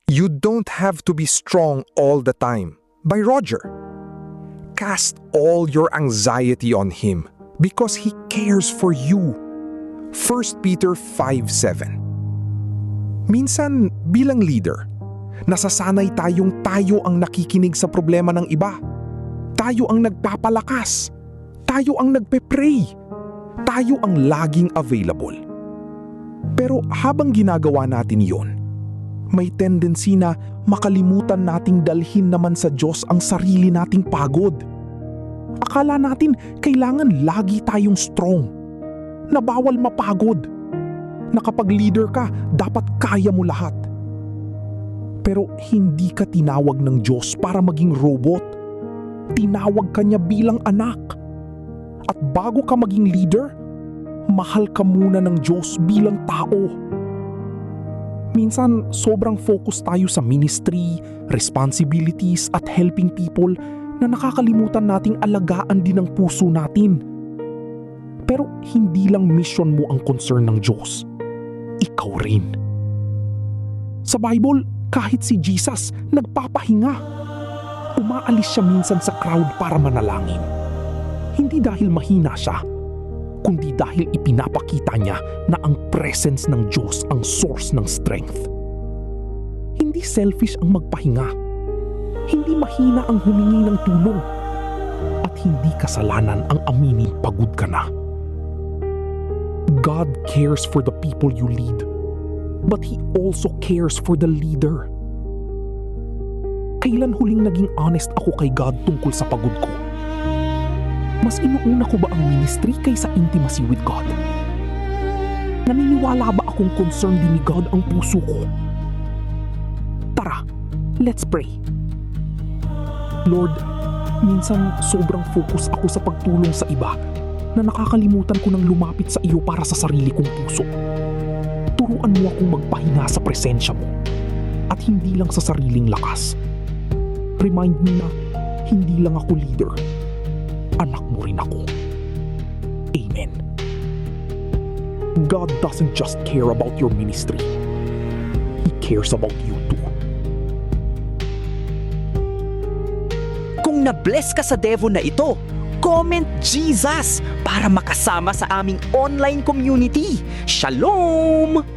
You Don't Have to Be Strong All the Time by Roger. Cast all your anxiety on Him because He cares for you. 1 Peter 5:7. Minsan bilang leader, nasasanay tayo ang nakikinig sa problema ng iba. Tayo ang nagpapalakas. Tayo ang nagpe-pray. Tayo ang laging available. Pero habang ginagawa natin yon, may tendency na makalimutan nating dalhin naman sa Diyos ang sarili nating pagod. Akala natin kailangan lagi tayong strong, na bawal mapagod, na kapag leader ka, dapat kaya mo lahat. Pero hindi ka tinawag ng Diyos para maging robot. Tinawag ka niya bilang anak. At bago ka maging leader, mahal ka muna ng Diyos bilang tao. Minsan, sobrang focus tayo sa ministry, responsibilities at helping people na nakakalimutan nating alagaan din ang puso natin. Pero hindi lang mission mo ang concern ng Diyos. Ikaw rin. Sa Bible, kahit si Jesus nagpapahinga. Umaalis siya minsan sa crowd para manalangin. Hindi dahil mahina siya, kundi dahil ipinapakita niya na ang presence ng Diyos ang source ng strength. Hindi selfish ang magpahinga. Hindi mahina ang humingi ng tulong. At hindi kasalanan ang aminin pagod ka na. God cares for the people you lead, but He also cares for the leader. Kailan huling naging honest ako kay God tungkol sa pagod ko? Mas inuuna ko ba ang ministry kaysa intimacy with God? Naniniwala ba akong concern din ni God ang puso ko? Tara, let's pray. Lord, minsan sobrang focus ako sa pagtulong sa iba na nakakalimutan ko nang lumapit sa iyo para sa sarili kong puso. Turuan mo akong magpahinga sa presensya mo at hindi lang sa sariling lakas. Remind me na hindi lang ako leader. Anak mo rin ako. Amen. God doesn't just care about your ministry. He cares about you too. Kung na-bless ka sa Devo na ito, comment Jesus para makasama sa aming online community. Shalom!